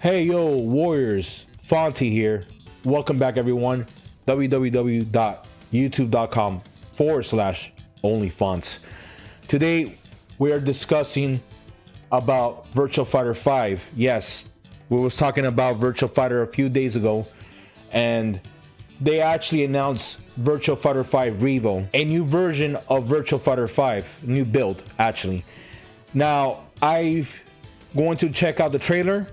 Hey yo, Warriors, Fonty here. Welcome back, everyone. www.youtube.com/onlyfonts. Today we are discussing about Virtua Fighter 5. Yes, we was talking about Virtua Fighter a few days ago, and they actually announced Virtua Fighter 5 R.E.V.O, a new version of Virtua Fighter 5, new build actually. Now I've going to check out the trailer.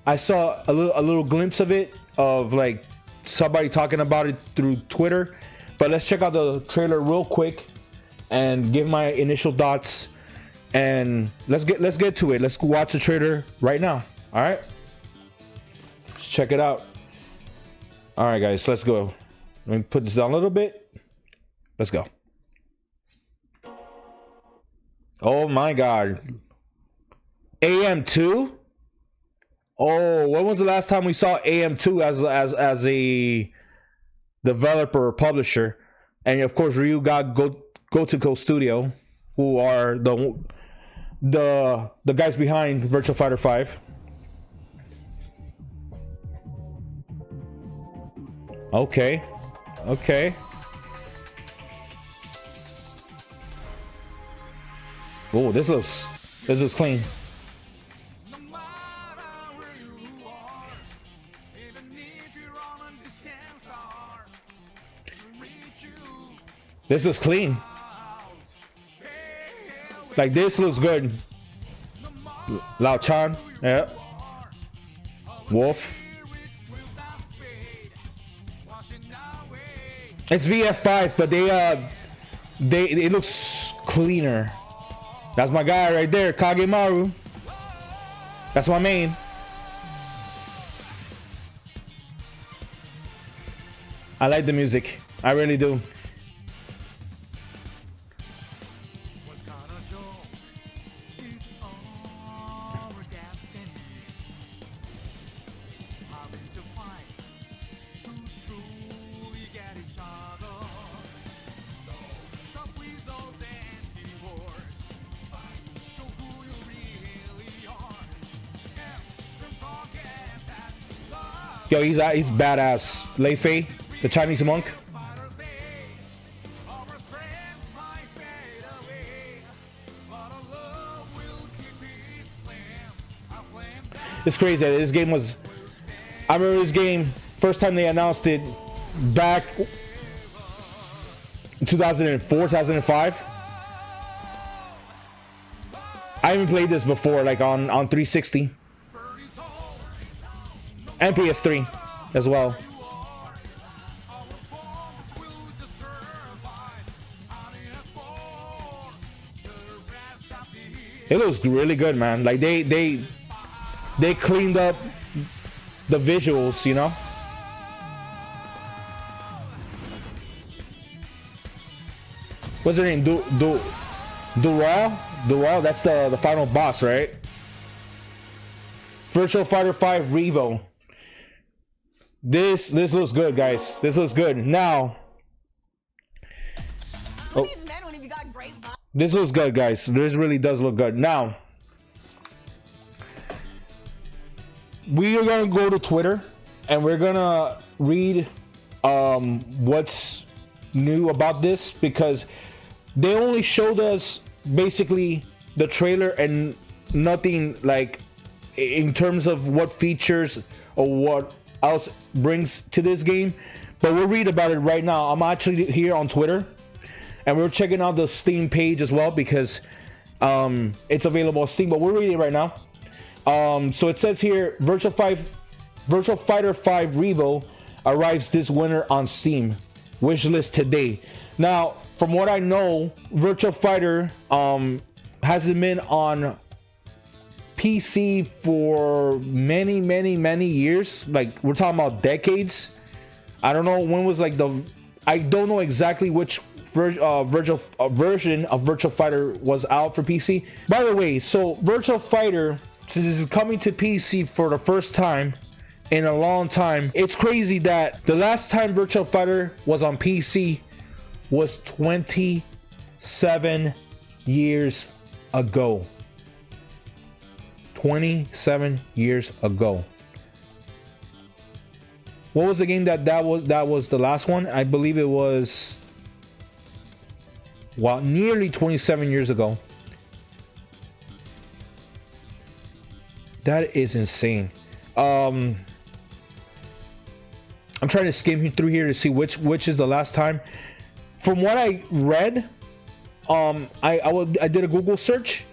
I saw a little glimpse of it, of like somebody talking about it through Twitter, but let's check out the trailer real quick and give my initial thoughts, and let's get to it. Let's watch the trailer right now. All right, let's check it out. All right, guys, let's go. Let me put this down a little bit. Let's go. Oh my God, AM2. Oh, when was the last time we saw AM2 as a developer or publisher? And of course, Ryu got Go Studio, who are the guys behind Virtua Fighter 5. Okay. Oh, this looks clean. This is clean. Like, this looks good. Lao Chan, yeah. Wolf. It's VF5, but it looks cleaner. That's my guy right there, Kagemaru. That's my main. I like the music. I really do. Yo, he's badass. Lei Fei, the Chinese monk. It's crazy. This game was... I remember this game, first time they announced it back in 2004, 2005. I haven't played this before, like on 360. And PS3 as well. It looks really good, man. Like they cleaned up the visuals, you know. What's her name? Durell? That's the final boss, right? Virtua Fighter 5 R.E.V.O. This looks good, guys. This looks good. Now, oh, this looks good, guys. This really does look good. Now, we are gonna go to Twitter and we're gonna read what's new about this, because they only showed us basically the trailer and nothing like in terms of what features or what else brings to this game. But we'll read about it right now. I'm actually here on Twitter and we're checking out the Steam page as well, because it's available on Steam, but we're reading it right now. So it says here, Virtua Fighter 5 R.E.V.O arrives this winter on Steam. Wishlist today. Now, from what I know, Virtua Fighter hasn't been on PC for many years. Like, we're talking about decades. I don't know when was like I don't know exactly which version of Virtua Fighter was out for PC. By the way, so Virtua Fighter, since this is coming to PC for the first time in a long time, it's crazy that the last time Virtua Fighter was on PC was 27 years ago. 27 years ago. What was the game that was the last one? I believe it was, well, nearly 27 years ago. That is insane. I'm trying to skim through here to see which is the last time. From what I read, I did a Google search.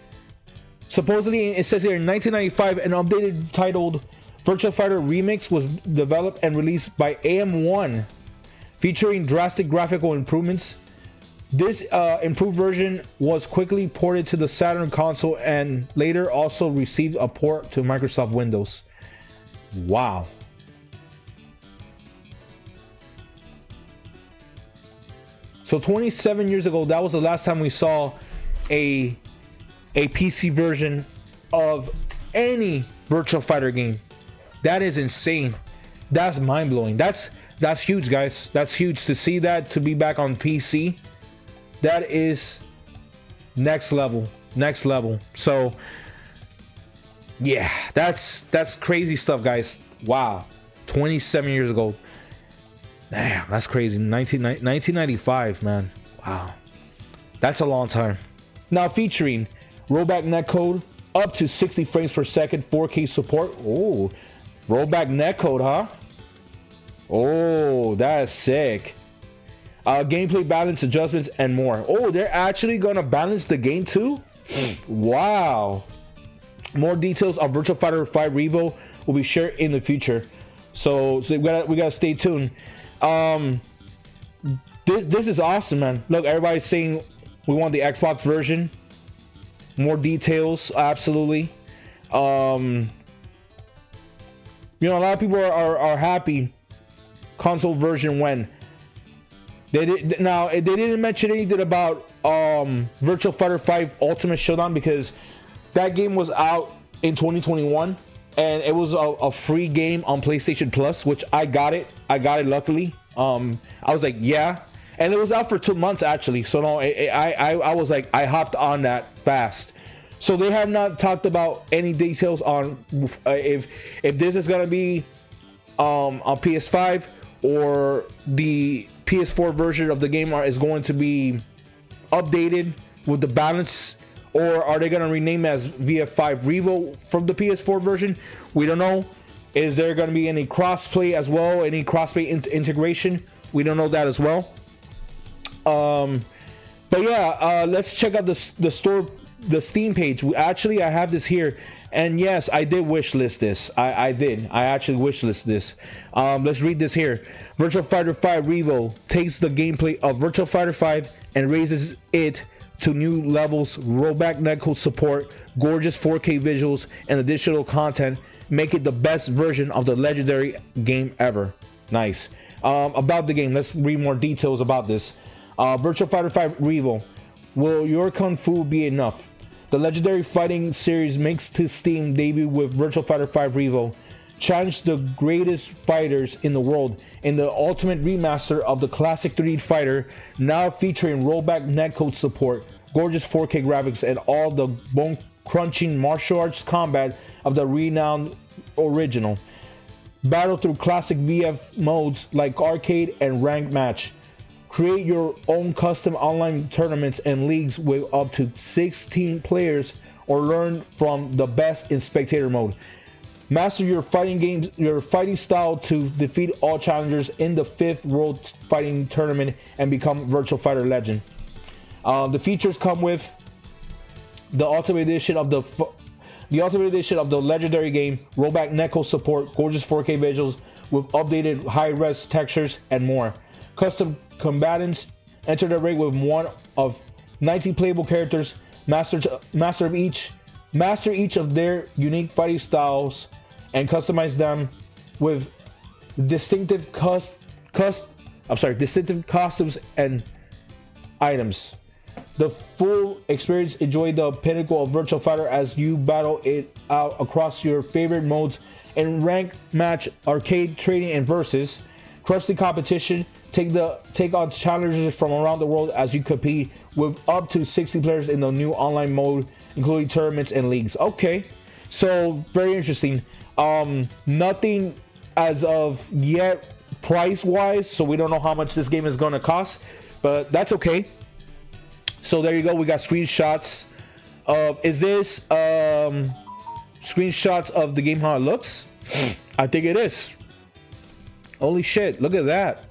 Supposedly, it says here in 1995, an updated titled Virtua Fighter Remix was developed and released by AM1, featuring drastic graphical improvements. This improved version was quickly ported to the Saturn console and later also received a port to Microsoft Windows. Wow. So 27 years ago, that was the last time we saw a PC version of any Virtua Fighter game. That is insane. That's mind-blowing. That's huge, guys. That's huge to see that, to be back on PC. That is next level. So yeah, that's crazy stuff, guys. Wow. 27 years ago. Damn, that's crazy. 1995, man. Wow. That's a long time. Now featuring rollback netcode, up to 60 frames per second, 4K support. Oh, rollback netcode, huh? Oh, that's sick. Gameplay balance adjustments and more. Oh, they're actually gonna balance the game too? Wow. More details on Virtua Fighter 5 R.E.V.O. will be shared in the future. So we gotta stay tuned. This is awesome, man. Look, everybody's saying we want the Xbox version. More details, absolutely. You know, a lot of people are happy console version when they didn't mention anything about Virtua Fighter 5 Ultimate Showdown, because that game was out in 2021 and it was a free game on PlayStation Plus, which I got it luckily. I was like, yeah, and it was out for 2 months actually, so no, I was like, I hopped on that fast. So they have not talked about any details on if this is gonna be on PS5 or the PS4 version of the game is going to be updated with the balance, or are they going to rename it as VF5 R.E.V.O. from the PS4 version? We don't know. Is there going to be any crossplay as well? Any crossplay integration? We don't know that as well. But yeah, let's check out the store, the Steam page. I have this here, and yes, I did wishlist this. I actually wishlist this. Let's read this here. Virtua Fighter 5 R.E.V.O. takes the gameplay of Virtua Fighter 5 and raises it to new levels. Rollback netcode support, gorgeous 4K visuals, and additional content make it the best version of the legendary game ever. Nice. About the game, let's read more details about this. Virtua Fighter 5 R.E.V.O. Will your kung fu be enough? The legendary fighting series makes to Steam debut with Virtua Fighter 5 R.E.V.O. Challenge the greatest fighters in the world in the ultimate remaster of the classic 3D fighter, now featuring rollback netcode support, gorgeous 4K graphics, and all the bone-crunching martial arts combat of the renowned original. Battle through classic VF modes like arcade and ranked match. Create your own custom online tournaments and leagues with up to 16 players, or learn from the best in spectator mode. Master your fighting style to defeat all challengers in the 5th World Fighting Tournament and become Virtua Fighter Legend. The features come with the Ultimate Edition of the legendary game, rollback netcode support, gorgeous 4K visuals with updated high-res textures, and more. Custom combatants. Enter the ring with one of 19 playable characters. Master each of their unique fighting styles and customize them with distinctive costumes and items. The full experience. Enjoy the pinnacle of Virtua Fighter as you battle it out across your favorite modes in ranked match, arcade, trading, and versus. Crush the competition. Take on challengers from around the world as you compete with up to 60 players in the new online mode, including tournaments and leagues. Okay, So very interesting. Nothing as of yet price wise, so we don't know how much this game is going to cost, but that's okay. So there you go. We got screenshots of, is this screenshots of the game, how it looks? I think it is. Holy shit, look at that.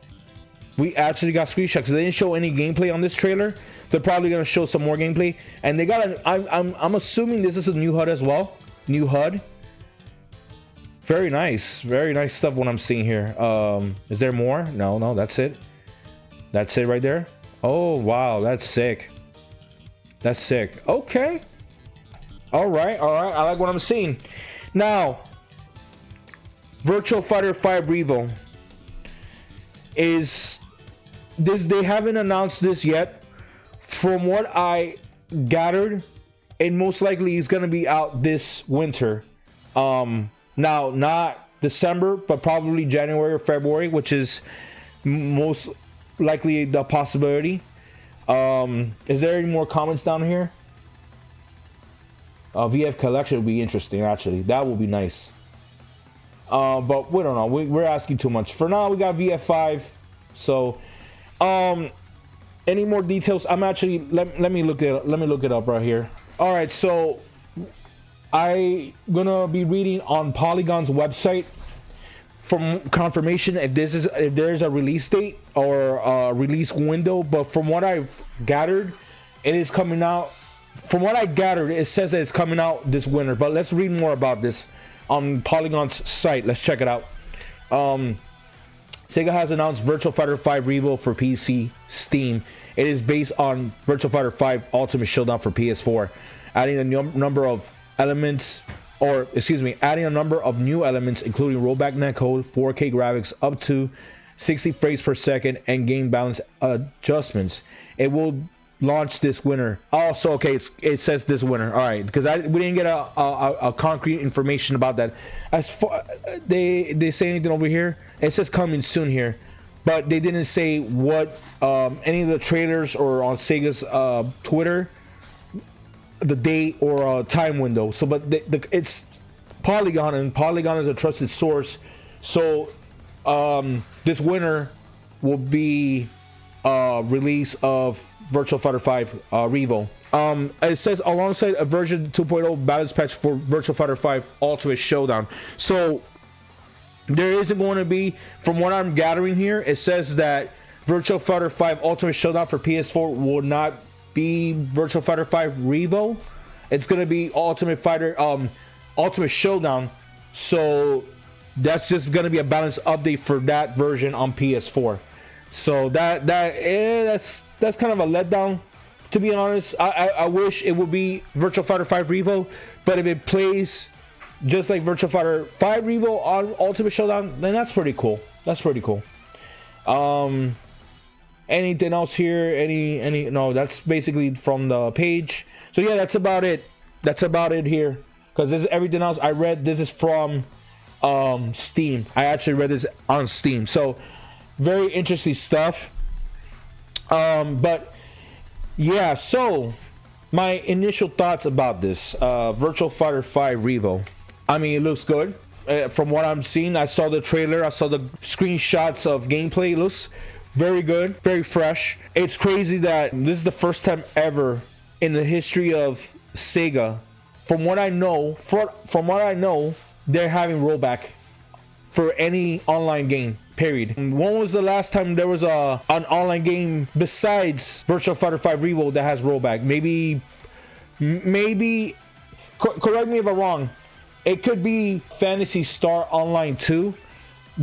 We actually got screenshots. They didn't show any gameplay on this trailer. They're probably going to show some more gameplay, and they got I'm assuming this is a new HUD as well. New HUD. Very nice stuff. What I'm seeing here. Is there more? No, that's it. That's it right there. Oh wow, that's sick. That's sick. Okay. All right. I like what I'm seeing. Now, Virtua Fighter 5 R.E.V.O. is this. They haven't announced this yet. From what I gathered, it most likely is going to be out this winter. Now, not December, but probably January or February, which is most likely the possibility. Is there any more comments down here? VF collection would be interesting, actually. That would be nice. But we don't know. We're asking too much. For now, we got VF5. So, any more details? I'm actually let me look it up right here. All right, so I gonna be reading on Polygon's website from confirmation if there's a release date or a release window. But from what I've gathered, it is coming out. From what I gathered, it says that it's coming out this winter. But let's read more about this on Polygon's site. Let's check it out. Sega has announced Virtua Fighter 5 R.E.V.O. for PC, Steam. It is based on Virtua Fighter 5 Ultimate Showdown for PS4, adding a number of elements, adding a number of new elements, including rollback netcode, 4K graphics up to 60 frames per second, and game balance adjustments. It will launch this winter. Oh, so okay, it says this winter. All right, because we didn't get a concrete information about that. As far they say anything over here, it says coming soon here, but they didn't say what any of the trailers or on Sega's Twitter, the date or a time window. So, but it's Polygon, and Polygon is a trusted source. So, this winter will be release of Virtua Fighter 5 R.E.V.O. It says alongside a version 2.0 balance patch for Virtua Fighter 5 Ultimate Showdown. So there isn't going to be, from what I'm gathering here, it says that Virtua Fighter 5 Ultimate Showdown for PS4 will not be Virtua Fighter 5 R.E.V.O. It's going to be Ultimate Showdown. So that's just going to be a balance update for that version on PS4. So that's kind of a letdown, to be honest. I wish it would be Virtua Fighter 5 R.E.V.O., but if it plays just like Virtua Fighter 5 R.E.V.O. on Ultimate Showdown, then that's pretty cool. Anything else here? Any? No, that's basically from the page. So yeah, that's about it. Here, because this is everything else I read. This is from Steam. I actually read this on Steam. So very interesting stuff. But yeah, so my initial thoughts about this Virtua Fighter 5 R.E.V.O. I mean, it looks good. From what I'm seeing, I saw the trailer, I saw the screenshots of gameplay. It looks very good, very fresh. It's crazy that this is the first time ever in the history of Sega, from what I know, they're having rollback for any online game, period. When was the last time there was an online game besides Virtua Fighter 5 R.E.V.O. that has rollback? Maybe correct me if I'm wrong, it could be Phantasy Star Online 2.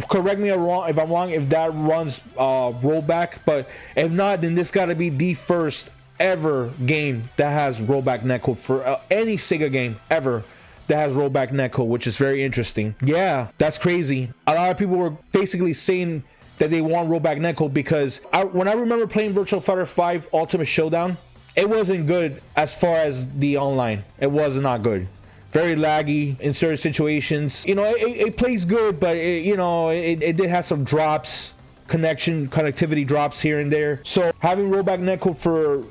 Correct me if I'm wrong if that runs rollback, but if not, then this got to be the first ever game that has rollback netcode for any Sega game ever that has rollback netcode, which is very interesting. Yeah, that's crazy. A lot of people were basically saying that they want rollback netcode because when I remember playing Virtua Fighter 5 Ultimate Showdown, it wasn't good as far as the online. It was not good. Very laggy in certain situations. You know, it plays good, but it did have some drops, connectivity drops here and there. So having rollback netcode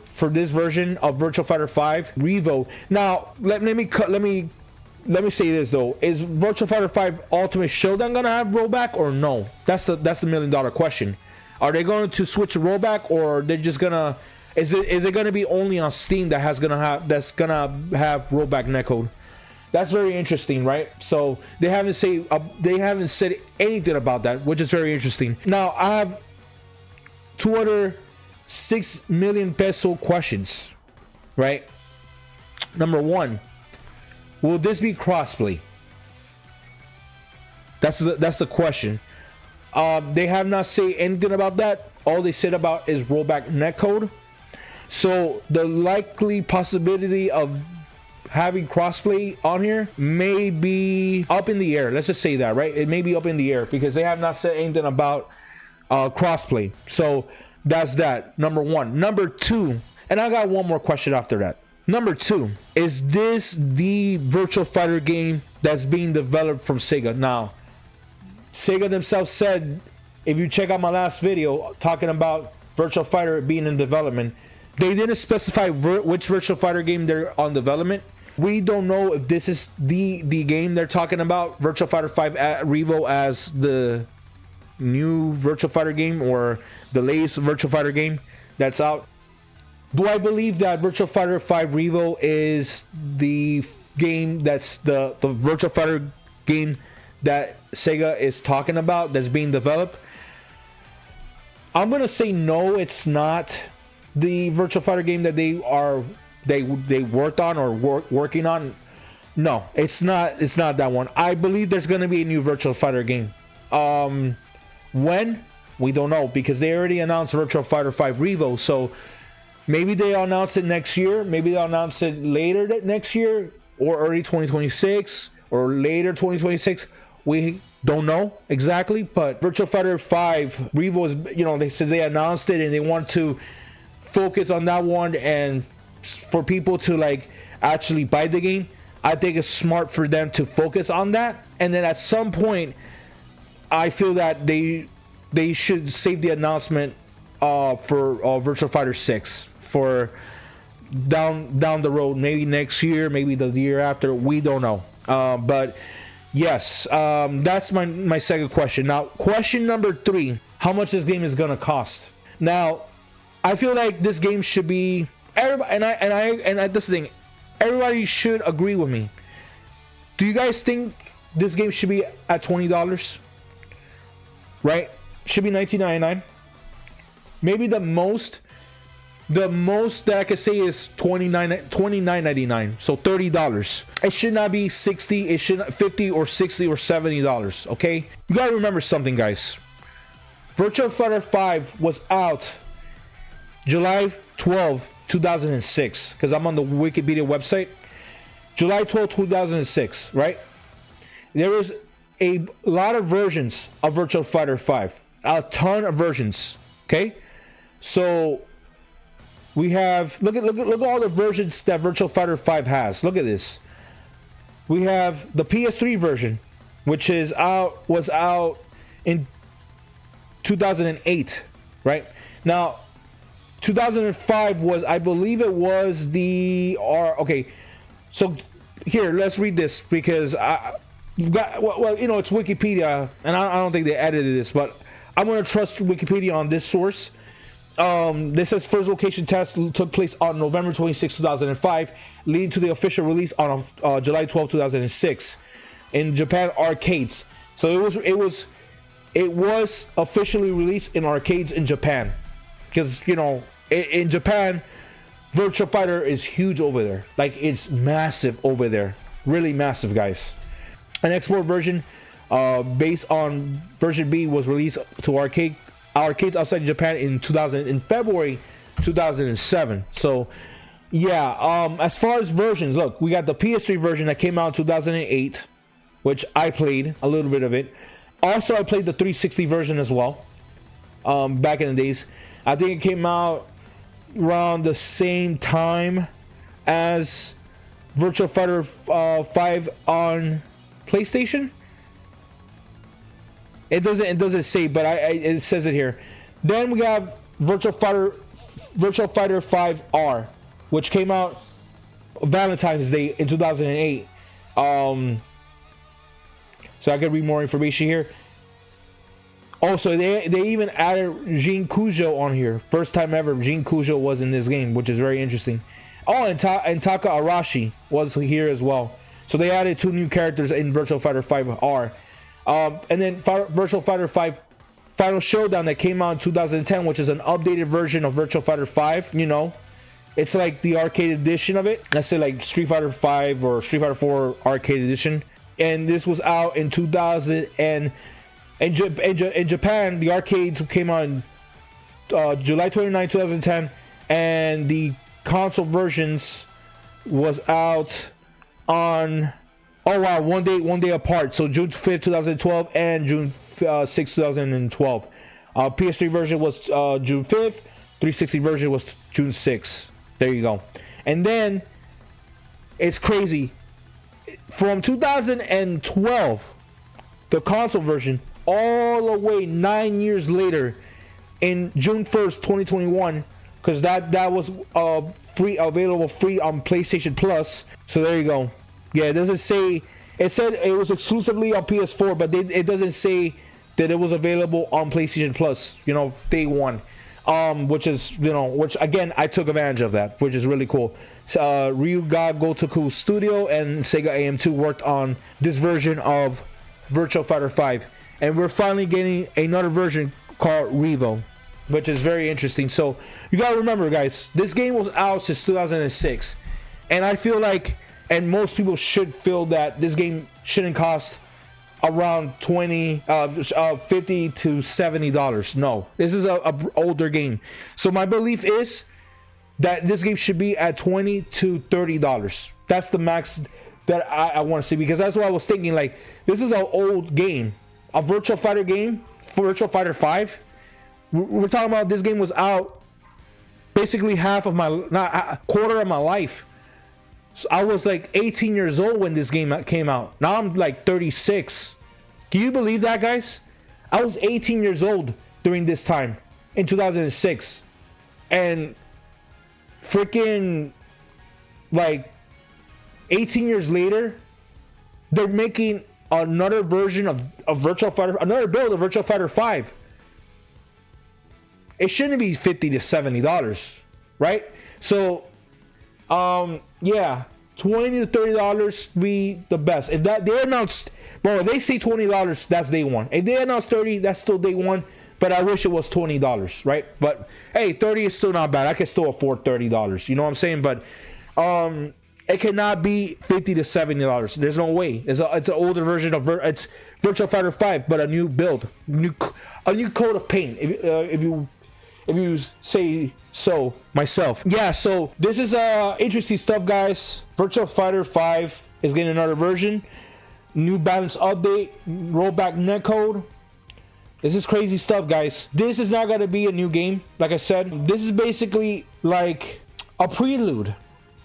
for this version of Virtua Fighter 5 R.E.V.O. Now let me let me say this though: is Virtua Fighter 5 Ultimate Showdown gonna have rollback or no? That's the $1 million question. Are they going to switch to rollback, or they're just gonna? Is it gonna be only on Steam that's gonna have rollback netcode? That's very interesting, right? So they haven't said anything about that, which is very interesting. Now I have two other 6 million peso questions, right? Number one, will this be crossplay? That's the question. They have not said anything about that. All they said about is rollback netcode. So the likely possibility of having crossplay on here may be up in the air. Let's just say that, right? It may be up in the air because they have not said anything about crossplay. So that's that. Number one. Number two, and I got one more question after that. Number two, is this the Virtua Fighter game that's being developed from Sega? Now, Sega themselves said, if you check out my last video talking about Virtua Fighter being in development, they didn't specify which Virtua Fighter game they're on development. We don't know if this is the game they're talking about, Virtua Fighter 5 at R.E.V.O. as the new Virtua Fighter game or the latest Virtua Fighter game that's out. Do I believe that Virtua Fighter 5 R.E.V.O. is the game that's the Virtua Fighter game that Sega is talking about that's being developed? I'm gonna say no, it's not the Virtua Fighter game that they worked on or working on. No, it's not that one. I believe there's gonna be a new Virtua Fighter game. When? We don't know, because they already announced Virtua Fighter 5 R.E.V.O. So maybe they'll announce it next year, maybe they'll announce it later next year, or early 2026, or later 2026. We don't know exactly, but Virtua Fighter 5 R.E.V.O. is, they says they announced it and they want to focus on that one, and for people to like actually buy the game. I think it's smart for them to focus on that, and then at some point I feel that they should save the announcement for Virtua Fighter 6 for down the road, maybe next year, maybe the year after, we don't know. But yes, that's my second question. Now, question number 3, how much this game is gonna cost? Now, I feel like this game should be everybody, and I this thing, everybody should agree with me. Do you guys think this game should be at $20? Right? Should be $19.99. Maybe the most that I could say is $29.99. So $30. It should not be $60. It should not $50 or $60 or $70. Okay? You gotta remember something, guys. Virtua Fighter 5 was out July 12, 2006. Because I'm on the Wikipedia website. July 12, 2006. Right? There was a lot of versions of Virtua Fighter 5. A ton of versions. Okay? So we have look at all the versions that Virtua Fighter 5 has. Look at this. We have the PS3 version, which was out in 2008, right? Now 2005 was, I believe it was the okay. So here, let's read this because it's Wikipedia, and I don't think they edited this, but I'm gonna trust Wikipedia on this source. This says first location test took place on November 26, 2005, leading to the official release on July 12, 2006 in Japan arcades. So it was officially released in arcades in Japan, because in Japan, Virtua Fighter is huge over there. Like, it's massive over there, really massive, guys. An export version based on version B was released to arcades outside Japan in February 2007. So yeah, as far as versions, look, we got the PS3 version that came out in 2008, which I played a little bit of it. Also, I played the 360 version as well, back in the days. I think it came out around the same time as Virtua Fighter 5 on PlayStation. It doesn't say, but it says it here. Then we have Virtua Fighter 5 R, which came out Valentine's Day in 2008. So I can read more information here. Also, they even added Jin Kujo on here. First time ever Jin Kujo was in this game, which is very interesting. Oh, and Taka Arashi was here as well. So they added 2 new characters in Virtua Fighter 5 R. And then Virtua Fighter 5 Final Showdown that came out in 2010, which is an updated version of Virtua Fighter 5. You know, it's like the arcade edition of it. Let's say like Street Fighter 5 or Street Fighter 4 arcade edition. And this was out in 2000. And in Japan, the arcades came out in July 29, 2010. And the console versions was out on, oh wow, one day apart. So June 5th, 2012 and June 6th, 2012. PS3 version was June 5th. 360 version was June 6th. There you go. And then it's crazy. From 2012, the console version, all the way 9 years later, in June 1st, 2021, because that was available free on PlayStation Plus. So there you go. Yeah, it doesn't say, it said it was exclusively on PS4, but it doesn't say that it was available on PlayStation Plus, you know, day one. Which is, you know, which again, I took advantage of that, which is really cool. R.E.V.O Gotoku Studio and Sega AM2 worked on this version of Virtua Fighter 5, and we're finally getting another version called R.E.V.O, which is very interesting. So you gotta remember, guys, this game was out since 2006, and I feel like, and most people should feel that this game shouldn't cost around $50 to $70. No, this is a older game. So my belief is that this game should be at $20 to $30. That's the max that I want to see, because that's what I was thinking. Like, this is an old game, a Virtua Fighter game, Virtua Fighter 5. We're talking about this game was out basically half of my, not quarter of my life. So I was like 18 years old when this game came out. Now I'm like 36. Can you believe that, guys? I was 18 years old during this time in 2006. And freaking like 18 years later, they're making another version of Virtua Fighter, another build of Virtua Fighter 5. It shouldn't be $50 to $70, right? So yeah, $20 to $30 be the best. If that they announced, bro, if they say $20, that's day one. If they announce 30, that's still day one. But I wish it was $20, right? But hey, 30 is still not bad. I can still afford $30. You know what I'm saying? But it cannot be $50 to $70. There's no way. It's an older version of it's Virtua Fighter 5, but a new build, a new coat of paint. If you say so myself. Yeah, so this is interesting stuff, guys. Virtua Fighter 5 is getting another version, new balance update, rollback netcode. This is crazy stuff, guys. This is not going to be a new game. Like I said, this is basically like a prelude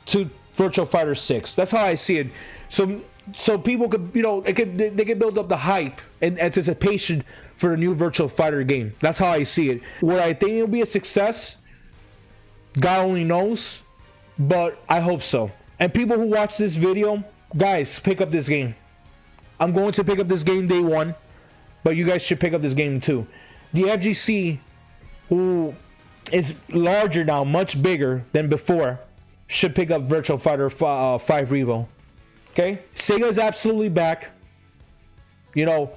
to Virtua Fighter 6. That's how I see it. So people could, you know, they could build up the hype and anticipation for a new Virtua Fighter game. That's how I see it. Would I think it'll be a success? God only knows, but I hope so. And people who watch this video, guys, pick up this game. I'm going to pick up this game day one, but you guys should pick up this game too. The FGC, who is larger now, much bigger than before, should pick up Virtua Fighter 5 R.E.V.O. Okay? Sega is absolutely back. You know,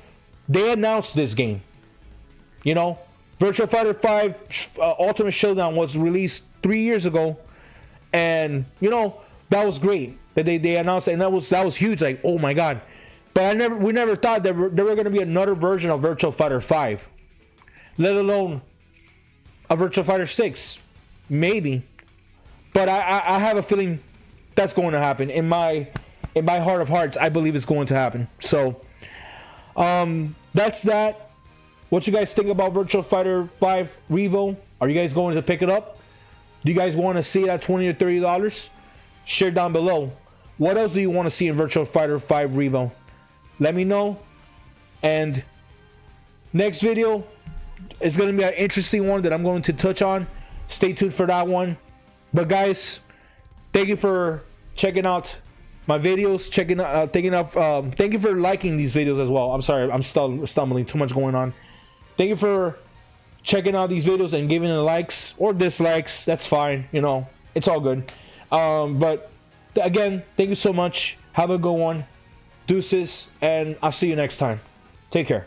they announced this game. You know, Virtua Fighter 5 Ultimate Showdown was released 3 years ago, and you know that was great that they announced it, and that was huge. Like, oh my god! But we never thought that there were going to be another version of Virtua Fighter 5, let alone a Virtua Fighter 6, maybe. But I have a feeling that's going to happen. In my heart of hearts, I believe it's going to happen. So, that's that. What you guys think about Virtua Fighter 5 R.E.V.O? Are you guys going to pick it up? Do you guys want to see it at $20 to $30? Share down below. What else do you want to see in Virtua Fighter 5 R.E.V.O? Let me know. And next video is going to be an interesting one that I'm going to touch on. Stay tuned for that one. But guys, thank you for checking out my videos, thank you for liking these videos as well. I'm sorry, I'm still stumbling, too much going on. Thank you for checking out these videos and giving it likes or dislikes. That's fine, you know, it's all good. But again, thank you so much. Have a good one. Deuces, and I'll see you next time. Take care.